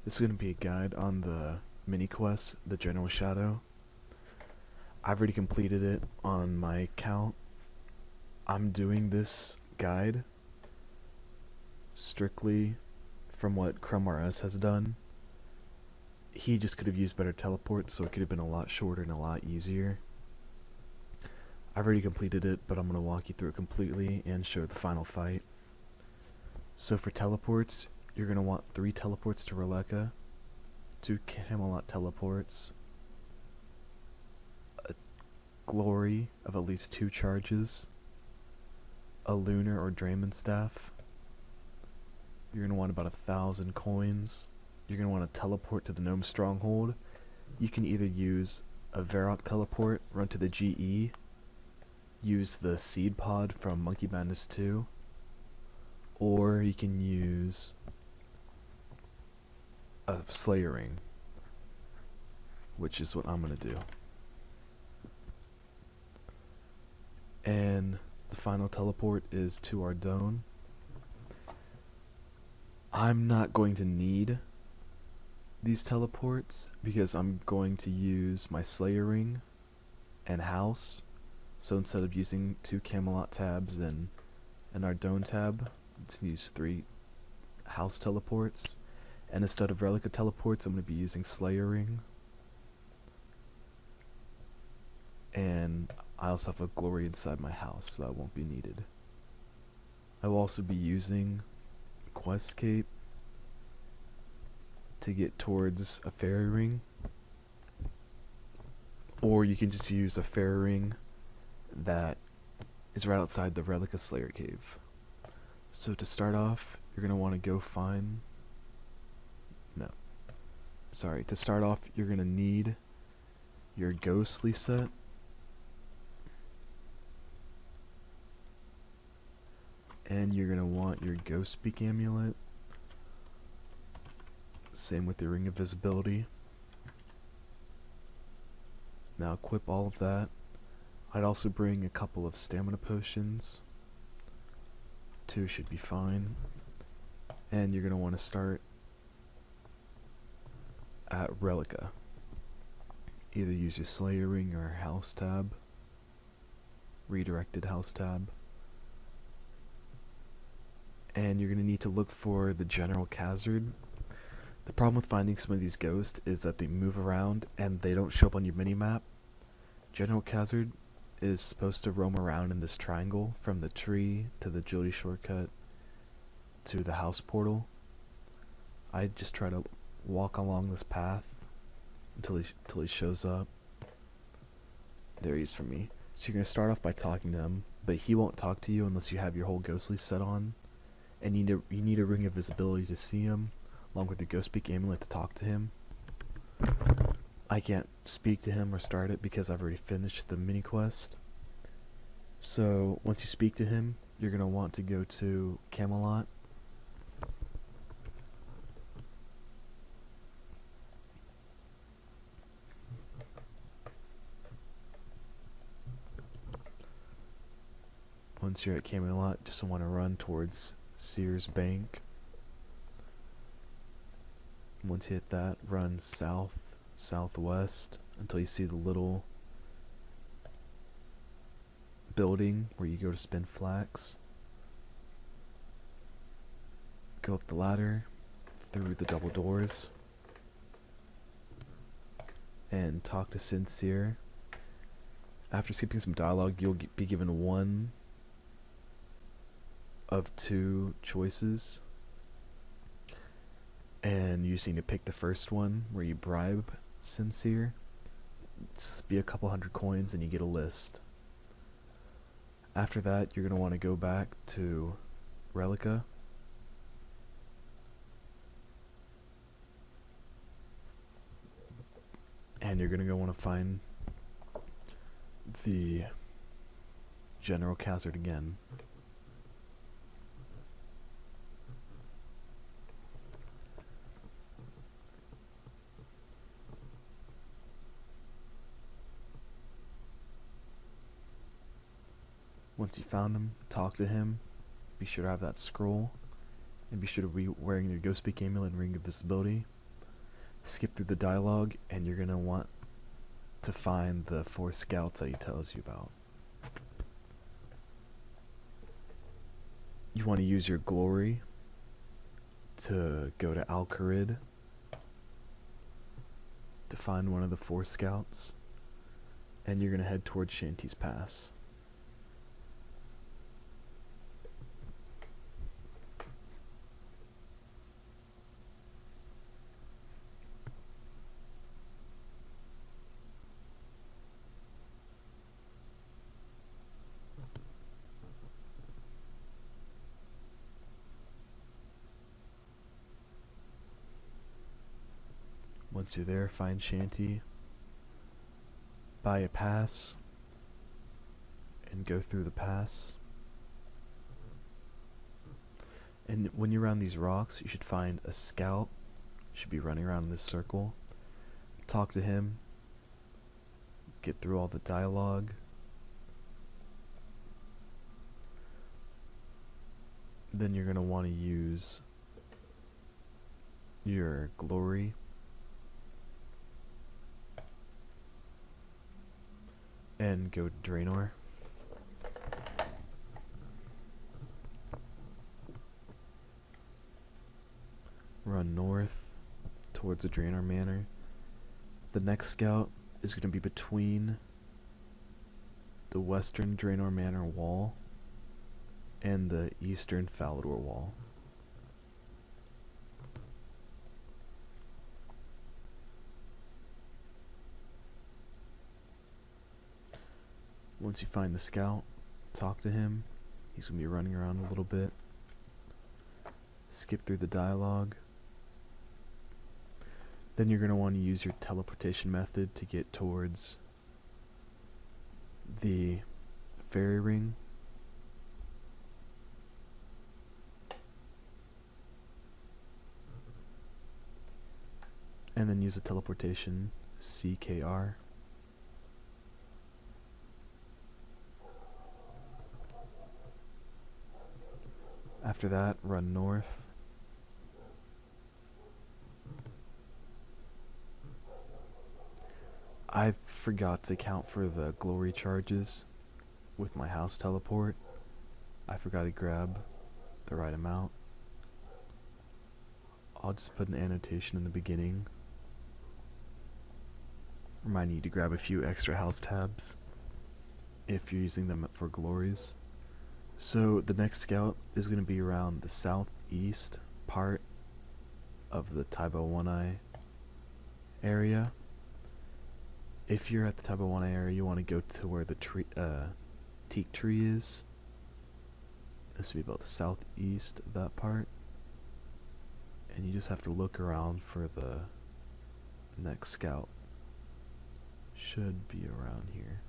This is going to be a guide on the mini quest, the General Shadow. I've already completed it on my account. I'm doing this guide strictly from what crumbrs has done. He just could have used better teleports, so it could have been a lot shorter and a lot easier. I've already completed it, but I'm going to walk you through it completely and show the final fight. So for teleports, you're going to want 3 teleports to Relica, 2 Camelot teleports, a glory of at least 2 charges, a lunar or Draymond staff. You're going to want about 1,000 coins. You're going to want to teleport to the Gnome Stronghold. You can either use a Varrock teleport, run to the GE, use the Seed Pod from Monkey Madness 2, or you can use a Slayer Ring, which is what I'm going to do. And the final teleport is to Ardone. I'm not going to need these teleports because I'm going to use my Slayer Ring and House. So instead of using 2 Camelot tabs and an Ardone tab, I'm going to use 3 House teleports. And instead of Relica teleports, I'm going to be using Slayer Ring. And I also have a Glory inside my house, so that won't be needed. I will also be using Quest Cape to get towards a Fairy Ring. Or you can just use a Fairy Ring that is right outside the Relica Slayer Cave. So to start off, you're going to want to go find... To start off, you're going to need your Ghostly set. And you're going to want your Ghost Speak Amulet. Same with your Ring of Visibility. Now equip all of that. I'd also bring a couple of stamina potions. 2 should be fine. And you're going to want to start at Relica. Either use your Slayer Ring or House tab. Redirected House tab. And you're going to need to look for the General Khazard. The problem with finding some of these ghosts is that they move around and they don't show up on your minimap. General Khazard is supposed to roam around in this triangle from the tree to the agility shortcut to the house portal. I just try to walk along this path until he shows up. There he is for me. So you're going to start off by talking to him, but he won't talk to you unless you have your whole ghostly set on. And you need a Ring of Visibility to see him, along with your Ghost Speak Amulet to talk to him. I can't speak to him or start it because I've already finished the mini quest. So once you speak to him, you're going to want to go to Camelot. Once you're at Camelot, just want to run towards Sears Bank. Once you hit that, run south, southwest until you see the little building where you go to spin flax. Go up the ladder, through the double doors, and talk to Sincere. After skipping some dialogue, you'll be given 1 of 2 choices. And you just need to pick the first one where you bribe Sincere. It's be a couple hundred coins and you get a list. After that, you're going to want to go back to Relica. And you're going to go want to find the General Khazard again. Once you found him, talk to him. Be sure to have that scroll. And be sure to be wearing your Ghost Speak Amulet and Ring of Visibility. skip through the dialogue, and you're gonna want to find the 4 scouts that he tells you about. You want to use your glory to go to Al-Kharid to find one of the 4 scouts, and you're gonna head towards Shanty's Pass. Once you're there, find Shanty, buy a pass, and go through the pass. And when you're around these rocks, you should find a scout. Should be running around in this circle. Talk to him. Get through all the dialogue. Then you're going to want to use your glory and go to Draenor. Run north towards the Draenor Manor. The next scout is going to be between the western Draenor Manor wall and the eastern Falador wall. Once you find the scout, talk to him. He's going to be running around a little bit. Skip through the dialogue. Then you're going to want to use your teleportation method to get towards the fairy ring. And then use a teleportation CKR. After that, run north. I forgot to count for the glory charges with my house teleport. I forgot to grab the right amount. I'll just put an annotation in the beginning reminding you to grab a few extra house tabs if you're using them for glories. So the next scout is going to be around the southeast part of the Taiba One-Eye area. If you're at the Taiba One-Eye area, you want to go to where the teak tree is. This would be about the southeast of that part. And you just have to look around for the next scout. Should be around here.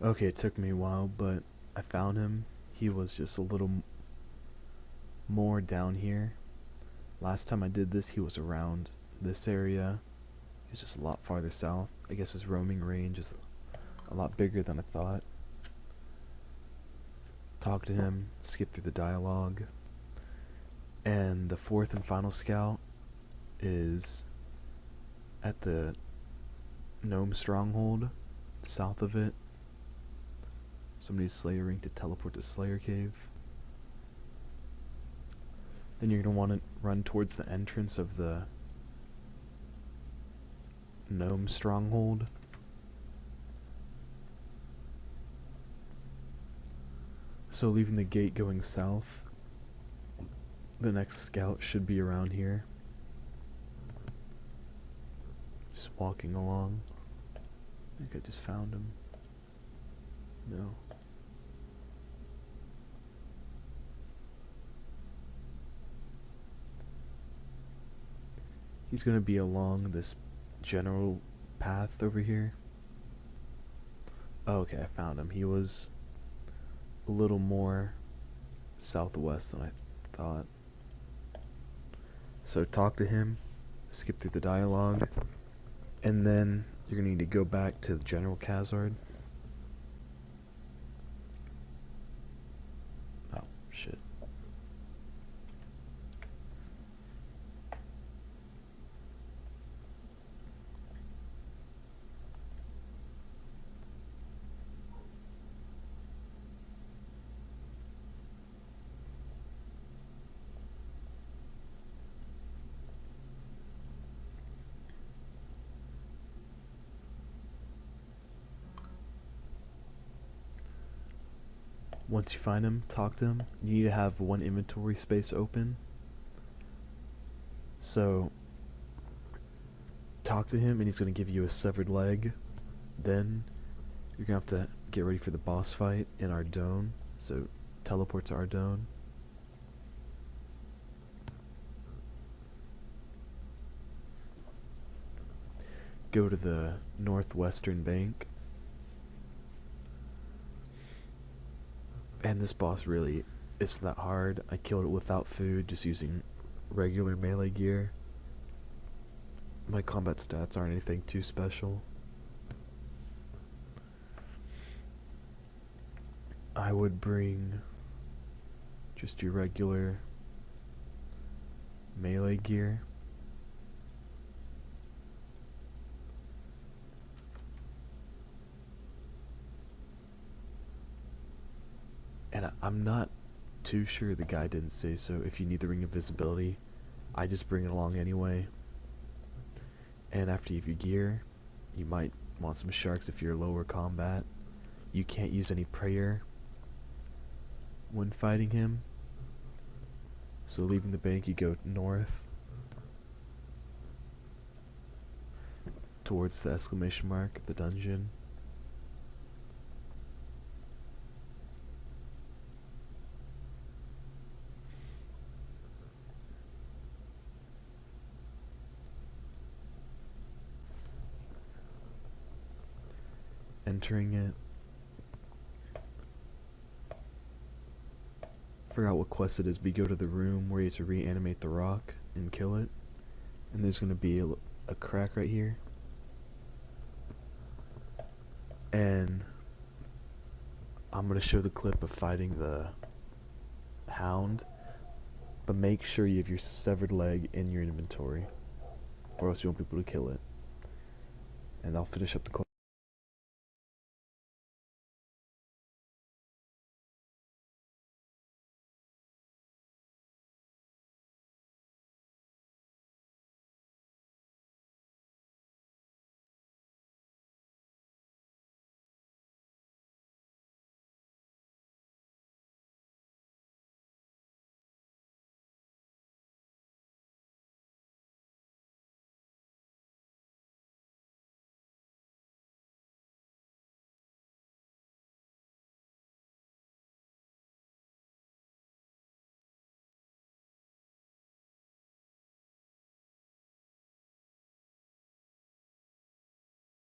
Okay, it took me a while, but I found him. He was just a little more down here. Last time I did this, he was around this area. He was just a lot farther south. I guess his roaming range is a lot bigger than I thought. Talk to him, skip through the dialogue. And the 4th and final scout is at the Gnome Stronghold, south of it. Somebody's Slayer ring to teleport to Slayer Cave. Then you're going to want to run towards the entrance of the Gnome Stronghold. So leaving the gate going south, the next scout should be around here. Just walking along. I think I just found him. No. He's going to be along this general path over here. Oh, okay, I found him. He was a little more southwest than I thought. So talk to him, skip through the dialogue, and then you're going to need to go back to the General Khazard. Oh, shit. Once you find him, talk to him. You need to have one inventory space open. So, talk to him and he's going to give you a severed leg. Then, you're going to have to get ready for the boss fight in Ardone. So, teleport to Ardone. Go to the northwestern bank. And this boss really isn't that hard. I killed it without food, just using regular melee gear. My combat stats aren't anything too special. I would bring just your regular melee gear. And I'm not too sure, the guy didn't say so, if you need the ring of visibility. I just bring it along anyway. And after you have your gear, you might want some sharks if you're lower combat. You can't use any prayer when fighting him. So leaving the bank, you go north towards the exclamation mark, the dungeon. Entering it. Forgot what quest it is, but you go to the room where you have to reanimate the rock and kill it. And there's going to be a crack right here. And I'm going to show the clip of fighting the hound. But make sure you have your severed leg in your inventory, or else you won't be able to kill it. And I'll finish up the quest.